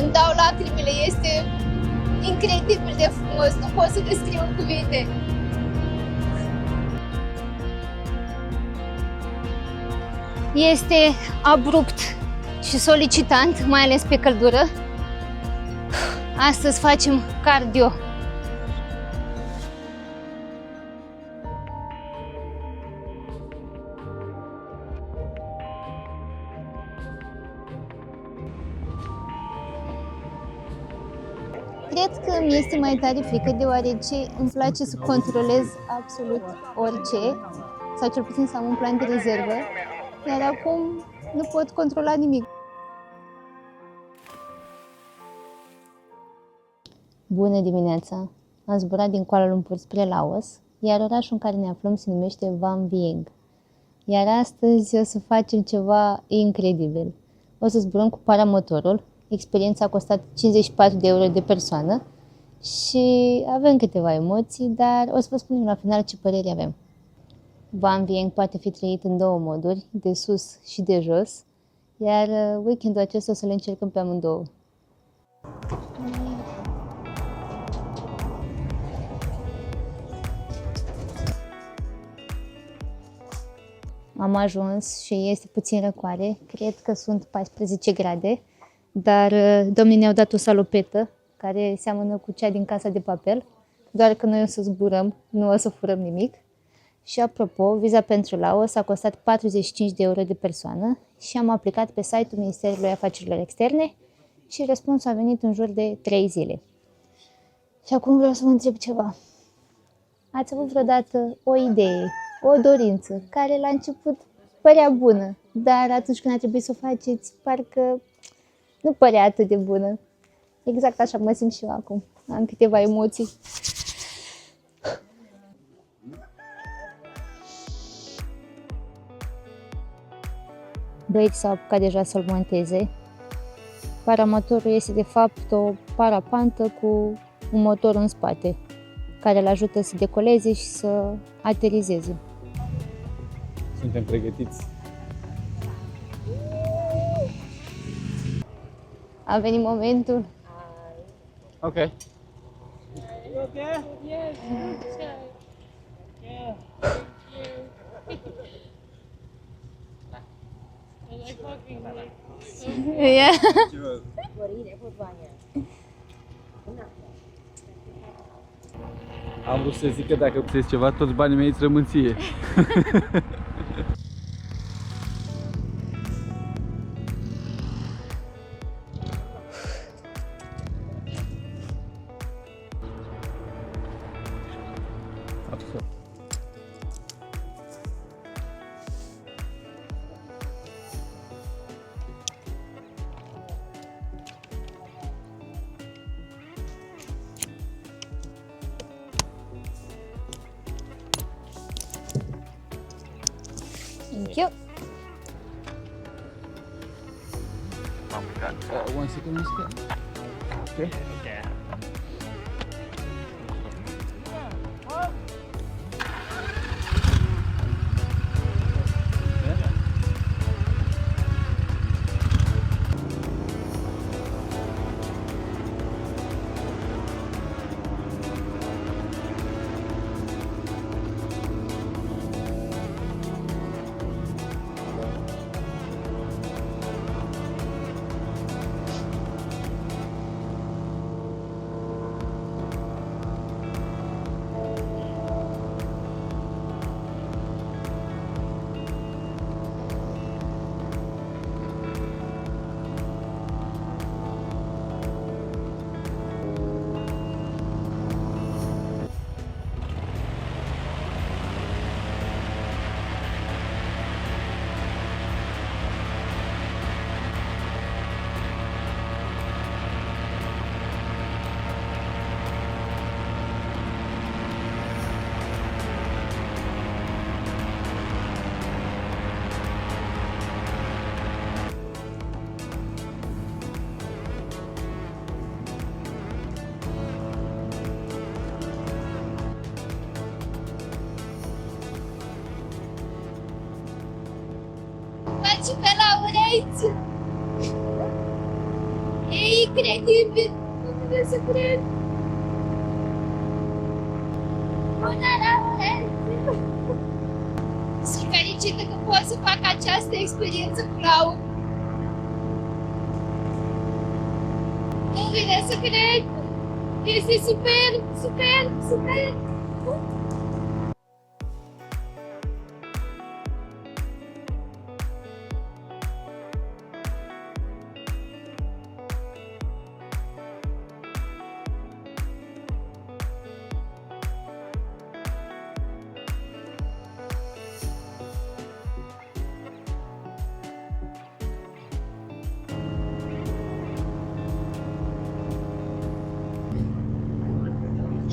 îmi dau lacrimile, este incredibil de frumos, nu pot să descriu în cuvinte. Este abrupt și solicitant, mai ales pe căldură. Astăzi facem cardio. Cred că mi este mai tare frică deoarece îmi place să controlez absolut orice, sau cel puțin să am un plan de rezervă, iar acum nu pot controla nimic. Bună dimineața! Am zburat din Kuala Lumpur spre Laos, iar orașul în care ne aflăm se numește Vam Vieng. Iar astăzi o să facem ceva incredibil. O să zburăm cu paramotorul. Experiența a costat 54 de euro de persoană și avem câteva emoții, dar o să vă spunem la final ce păreri avem. Vam Vieng poate fi trăit în două moduri, de sus și de jos, iar weekendul acesta o să le încercăm pe amândouă. Am ajuns și este puțin răcoare, cred că sunt 14 grade, dar domnii ne-au dat o salopetă care seamănă cu cea din Casa de Papel, doar că noi o să zburăm, nu o să furăm nimic. Și apropo, viza pentru Laos a costat 45 de euro de persoană și am aplicat pe site-ul Ministerului Afacerilor Externe și răspunsul a venit în jur de 3 zile. Și acum vreau să vă întreb ceva. Ați avut vreodată o idee, o dorință, care la început părea bună, dar atunci când a trebuit să o faceți, parcă nu părea atât de bună? Exact așa mă simt și eu acum. Am câteva emoții. Băieții s-au apucat deja să-l monteze. Paramotorul este de fapt o parapantă cu un motor în spate, care îl ajută să decoleze și să aterizeze. Suntem pregătiți. A venit momentul. Ok. You okay? Yes. Yeah. Thank you. I like fucking like. Yeah. Am vrut să zic că dacă puteți ceva, toți banii mei îți rămân ție. Absolut. Thank you. One second, okay. Faci pe la ureți! Ei, incredibil! Nu putem să cred! Sunt fericită că pot să fac această experiență cu Laura. Nu vine să cred! Este super, super, super!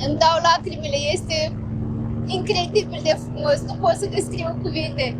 Îmi dau lacrimile, este incredibil de frumos, nu pot să descriu cu cuvinte.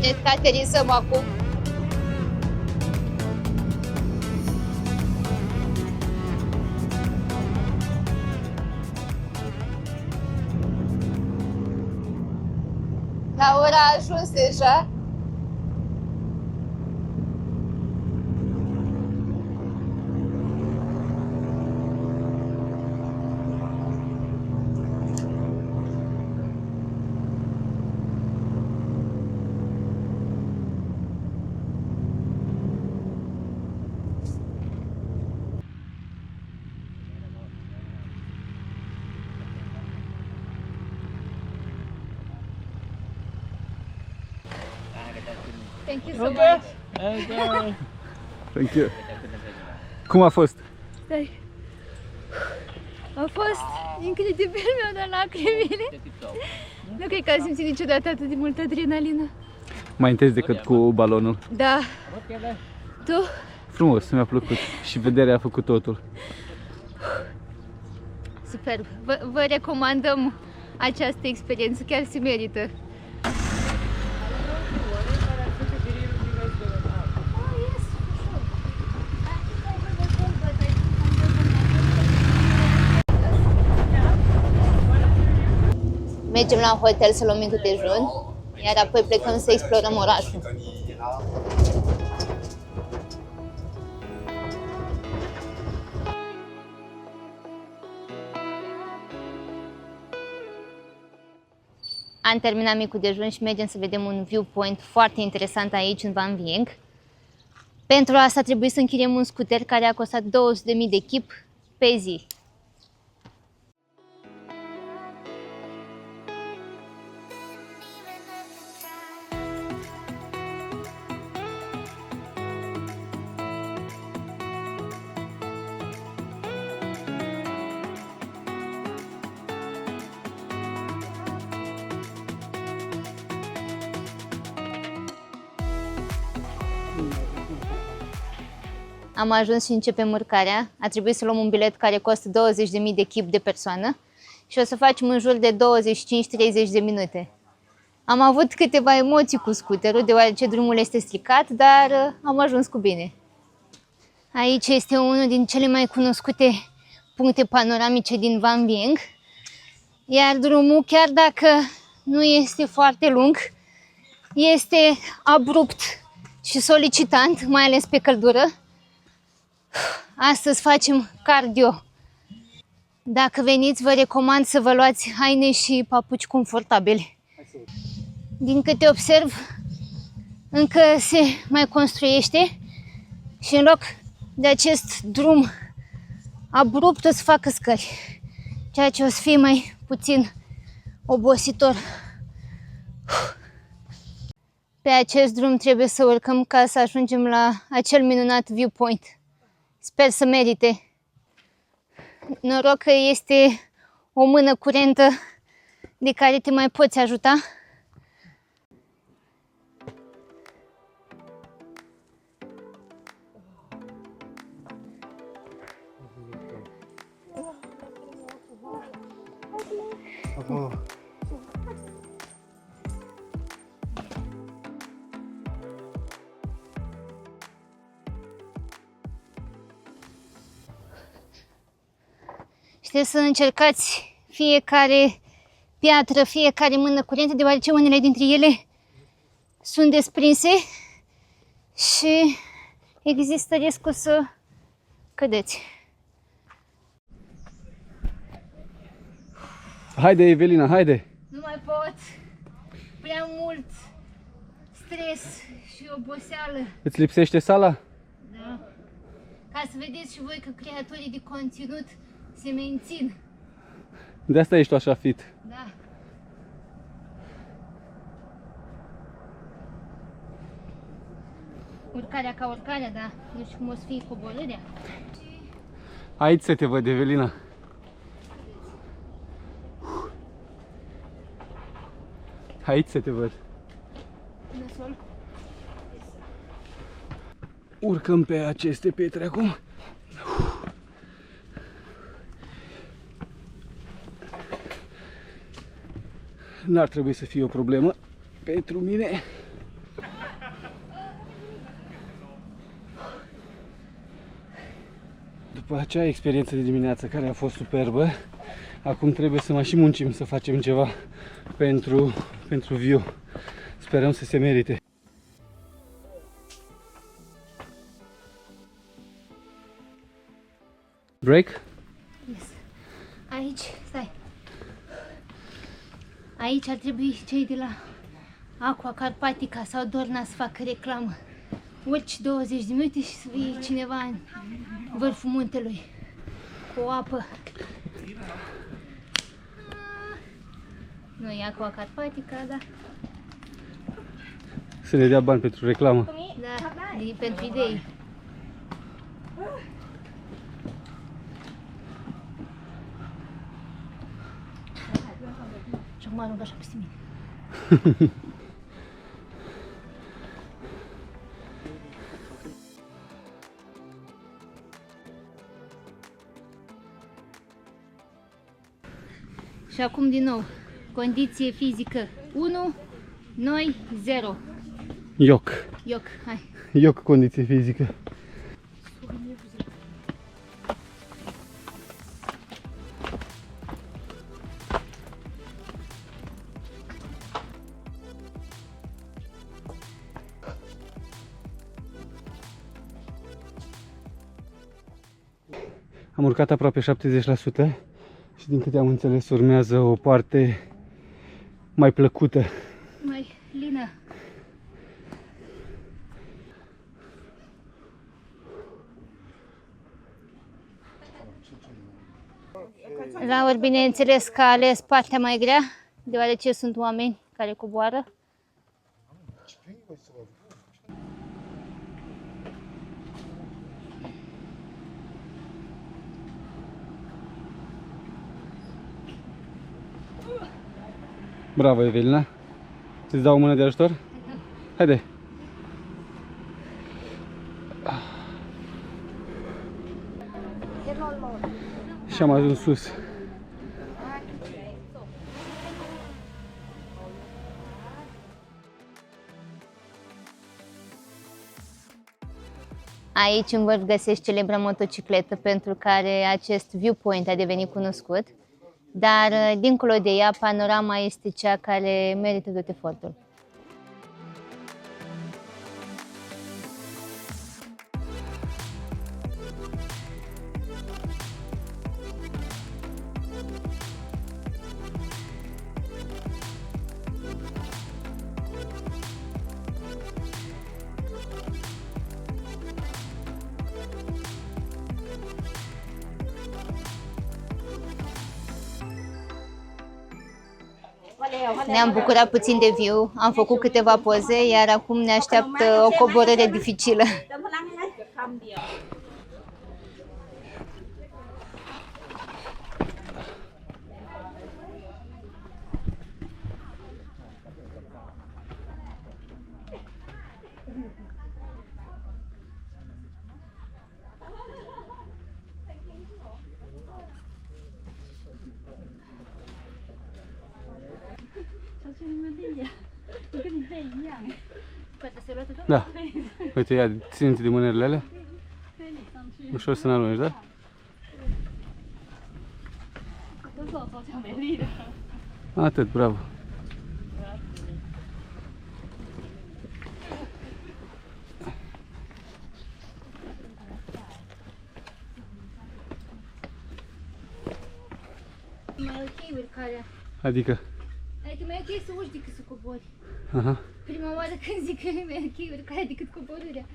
Cred că aterizăm acum. Laura a ajuns deja. Thank you so much. Thank you. Cum a fost? Stai. A fost incredibil, mi-au dat lacrimile. Nu cred că am simțit niciodată atât de multă adrenalină. Mai intens decât cu balonul. Da. Tu? Frumos, mi-a plăcut. Și vederea a făcut totul. Superb. Vă recomandăm această experiență, chiar se merită. Mergem la hotel să luăm micul dejun, iar apoi plecăm să explorăm orașul. Am terminat micul dejun și mergem să vedem un viewpoint foarte interesant aici, în Van Vieng. Pentru asta trebuie să închiriem un scuter care a costat 200.000 de chip pe zi. Am ajuns și începem urcarea. A trebuit să luăm un bilet care costă 20.000 de chip de persoană și o să facem în jur de 25-30 de minute. Am avut câteva emoții cu scuterul, deoarece drumul este stricat, dar am ajuns cu bine. Aici este unul din cele mai cunoscute puncte panoramice din Van Vieng. Iar drumul, chiar dacă nu este foarte lung, este abrupt și solicitant, mai ales pe căldură. Astăzi facem cardio. Dacă veniți, vă recomand să vă luați haine și papuci confortabili. Din câte observ, încă se mai construiește și în loc de acest drum abrupt o să facă scări, ceea ce o să fie mai puțin obositor. Pe acest drum trebuie să urcăm ca să ajungem la acel minunat viewpoint. Sper să merite. Noroc că este o mână curentă de care te mai poți ajuta. Trebuie să încercați fiecare piatră, fiecare mână curentă, deoarece unele dintre ele sunt desprinse și există riscul să cădeți. Haide, Evelina, haide! Nu mai pot! Prea mult stres și oboseală. Îți lipsește sala? Da. Ca să vedeți și voi că creatorii de conținut se mențin. De asta ești tu așa fit. Da. Urcarea ca urcarea, da. Nu știu cum o să fie coborârea. Aici să te văd, Evelina. Aici să te văd. Nasol. Urcăm pe aceste pietre acum. N-ar trebui să fie o problemă pentru mine. După acea experiență de dimineață care a fost superbă, acum trebuie să mai și muncim să facem ceva pentru view. Sperăm să se merite. Break? Yes. Aici, stai. Aici ar trebui cei de la Aqua Carpatica sau Dorna să facă reclamă. Urci 20 de minute și să fie cineva în vârful muntelui cu o apă. Nu e Aqua Carpatica, dar Să ne dea bani pentru reclamă. da, pentru idei. Și acum arunc așa peste mine. Și acum din nou, condiție fizică 1, noi 0. Ioc. Ioc, hai. Ioc condiție fizică. Am urcat aproape 70% și din câte am înțeles urmează o parte mai plăcută. Mai lină. Laur, bineînțeles că a ales partea mai grea, deoarece sunt oameni care coboară. Bravo, Evelina. Îți dau o mână de ajutor? Haide! Și am ajuns sus. Aici în vârf găsești celebra motocicletă pentru care acest viewpoint a devenit cunoscut, dar dincolo de ea, panorama este cea care merită tot efortul. Ne-am bucurat puțin de view, am făcut câteva poze, iar acum ne așteaptă o coborâre dificilă. Da. Uite, ia, ține-te de mânerile alea. Ușor să n-alungi, da? Atât, bravo. Mai ok urcarea. Adică? Adică mai ok să urci decât să cobori. Aha. Prima oară când zic că e mai ok urcarea decât coborârea.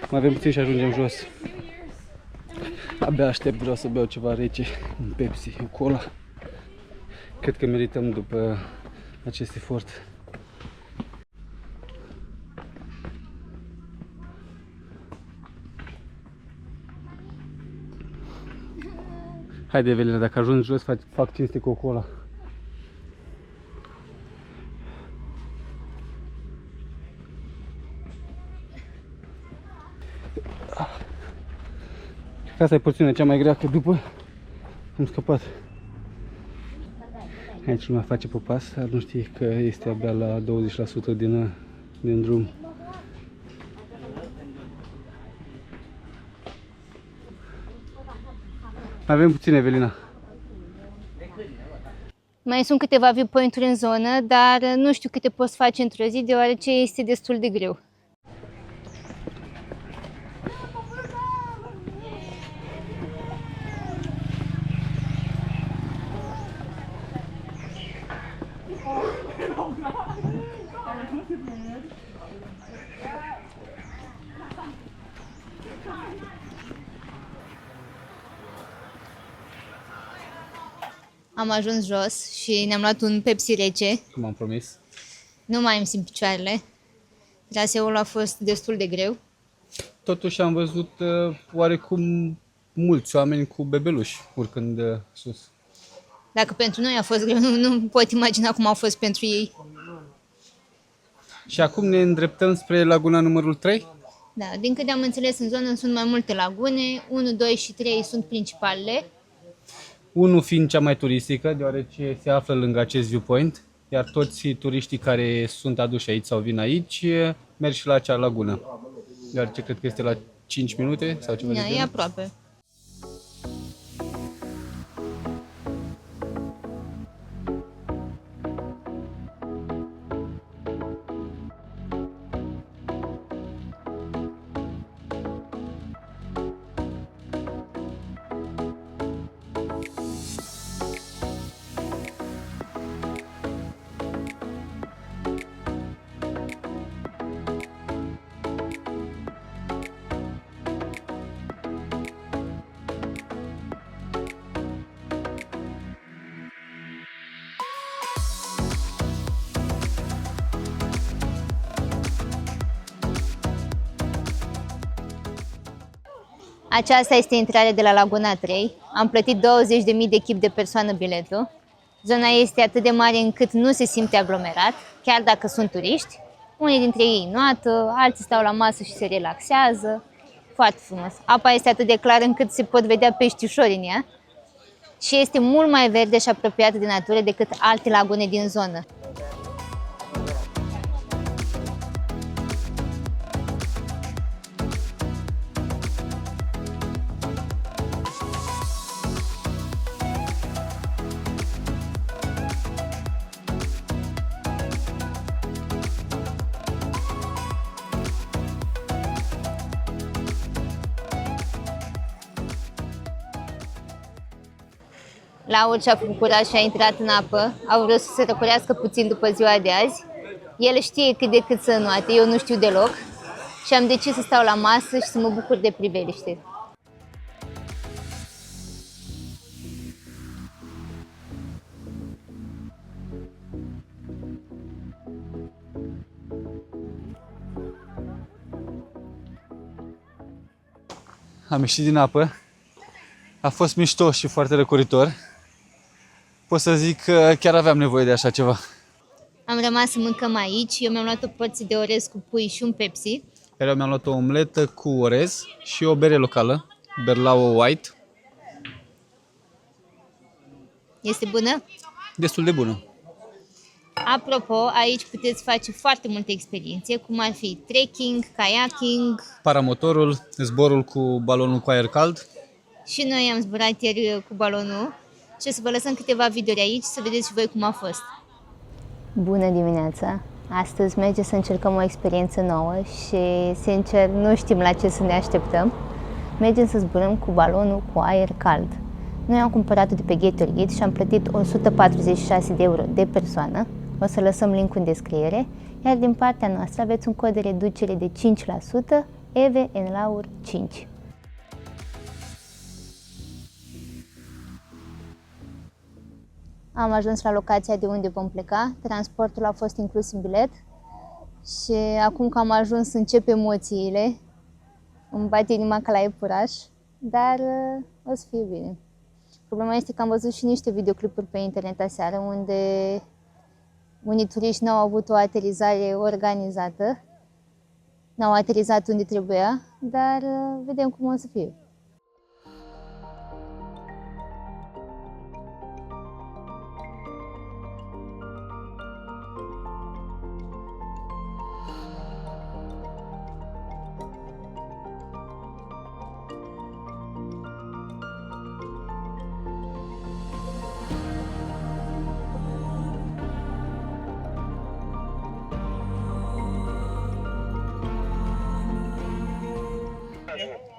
Mai avem puțin și ajungem jos. Abia aștept, vreau să beau ceva rece, un Pepsi, o cola. Cred că merităm după acest efort. Haide, Evelina, dacă ajungi jos, fac cinste cu o cola. Asta e porțiunea cea mai grea, că după am scăpat. Aici lumea face pe pas, dar nu știe că este abia la 20% din drum. Mai avem puțin, Evelina. Mai sunt câteva viewpoint-uri în zonă, dar nu știu câte poți face într-o zi, deoarece este destul de greu. Am ajuns jos și ne-am luat un Pepsi rece. Cum am promis. Nu mai îmi simt picioarele. Traseul a fost destul de greu. Totuși am văzut oarecum mulți oameni cu bebeluși urcând sus. Dacă pentru noi a fost greu, nu pot imagina cum a fost pentru ei. Și acum ne îndreptăm spre laguna numărul 3? Da, din câte am înțeles, în zonă sunt mai multe lagune. 1, 2 și 3 sunt principalele. 1 fiind cea mai turistică, deoarece se află lângă acest viewpoint, iar toți turiștii care sunt aduși aici sau vin aici merg și la acea lagună. Deoarece cred că este la 5 minute sau ceva de Da, genul. e aproape. Aceasta este intrarea de la Laguna 3. Am plătit 20.000 de chip de persoană biletul. Zona este atât de mare încât nu se simte aglomerat, chiar dacă sunt turiști. Unii dintre ei noată, alții stau la masă și se relaxează. Foarte frumos. Apa este atât de clară încât se pot vedea peștișori în ea și este mult mai verde și apropiată de natură decât alte lagune din zonă. Laur și-a făcut curaj și a intrat în apă, au vrut să se răcorească puțin după ziua de azi. El știe cât de cât să înoate, eu nu știu deloc și am decis să stau la masă și să mă bucur de priveliște. Am ieșit din apă, a fost mișto și foarte răcoritor. Pot să zic că chiar aveam nevoie de așa ceva. Am rămas să mâncăm aici, eu mi-am luat o porție de orez cu pui și un Pepsi. Iar eu mi-am luat o omletă cu orez și o bere locală, Berlauer White. Este bună? Destul de bună. Apropo, aici puteți face foarte multe experiențe, cum ar fi trekking, kayaking. Paramotorul, zborul cu balonul cu aer cald. Și noi am zburat ieri cu balonul și o să vă lăsăm câteva videouri aici să vedeți și voi cum a fost. Bună dimineața! Astăzi merge să încercăm o experiență nouă și, sincer, nu știm la ce să ne așteptăm. Mergem să zburăm cu balonul cu aer cald. Noi am cumpărat-o de pe Gatorade și am plătit 146 de euro de persoană. O să lăsăm link-ul în descriere, iar din partea noastră aveți un cod de reducere de 5%, Eve and Laur 5. Am ajuns la locația de unde vom pleca, transportul a fost inclus în bilet și acum că am ajuns încep emoțiile, îmi bate inima ca la iepuraș, dar o să fie bine. Problema este că am văzut și niște videoclipuri pe internet aseară unde unii turiști n-au avut o aterizare organizată, n-au aterizat unde trebuia, dar vedem cum o să fie.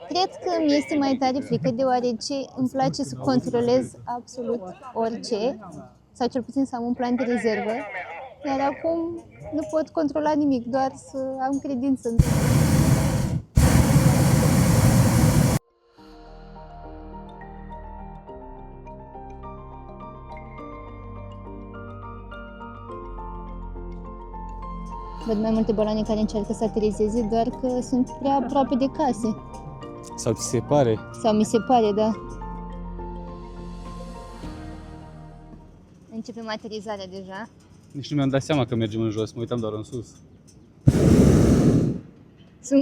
Cred că mi este mai tare frică deoarece îmi place să controlez absolut orice, sau cel puțin să am un plan de rezervă, iar acum nu pot controla nimic, doar să am credință în tine. Văd mai multe baloane care încearcă să aterizeze, doar că sunt prea aproape de case. Sau ți se pare? Sau mi se pare, da. Începem aterizarea deja. Nici nu mi-am dat seama că mergem în jos, mă uitam doar în sus.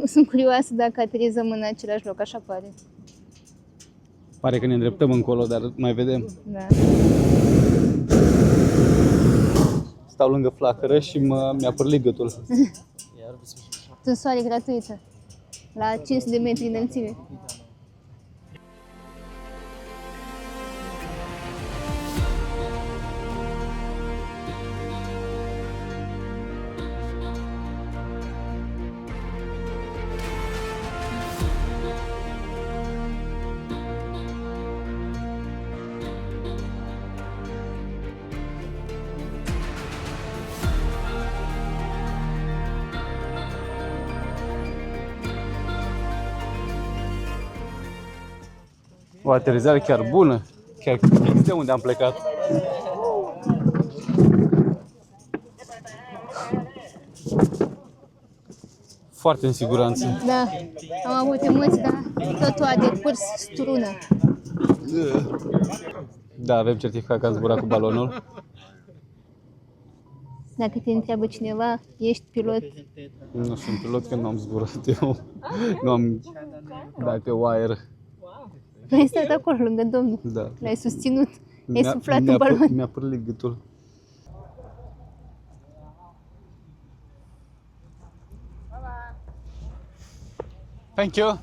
Sunt curioasă dacă aterizăm în același loc, așa pare. Pare că ne îndreptăm încolo, dar mai vedem. Da. Stau lângă flacără și mi-a părlit gâtul. Tunsoare gratuită. La 500 de metri înălțime. O aterizare chiar bună, chiar de unde am plecat. Foarte în siguranță. Da, am avut emoții, dar totul a decurs strună. Da, avem certificat că am zburat cu balonul. Dacă te întreabă cineva, ești pilot? Nu sunt pilot, că nu am zburat eu. Nu am dat eu aer. Ai stat acolo lângă domnul, Da. l-ai susținut, ai suflat în balon. Mi-a părlit gâtul. Thank you.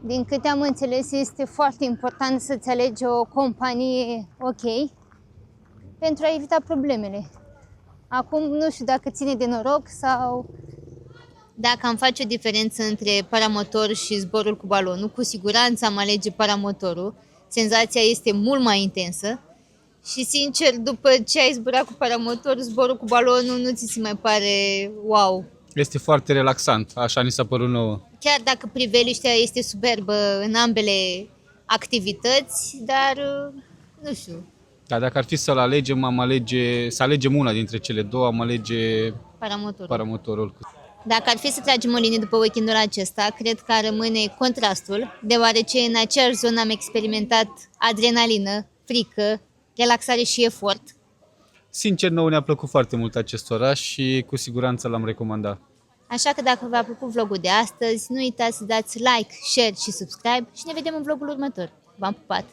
Din câte am înțeles, este foarte important să-ți alegi o companie ok pentru a evita problemele. Acum nu știu dacă ține de noroc sau dacă am face o diferență între paramotor și zborul cu balonul. Cu siguranță am alege paramotorul. Senzația este mult mai intensă și, sincer, după ce ai zburat cu paramotor, zborul cu balonul nu ți se mai pare wow. Este foarte relaxant, așa ni s-a părut nouă. Chiar dacă priveliștea este superbă în ambele activități, dar nu știu, Dar dacă ar fi să-l alegem, să alegem una dintre cele două, am alege paramotorul. paramotorul. Dacă ar fi să tragem o linie după weekendul acesta, cred că ar rămâne contrastul, deoarece în aceeași zonă am experimentat adrenalină, frică, relaxare și efort. Sincer, nouă ne-a plăcut foarte mult acest oraș și cu siguranță l-am recomandat. Așa că dacă v-a plăcut vlogul de astăzi, nu uitați să dați like, share și subscribe și ne vedem în vlogul următor. V-am pupat!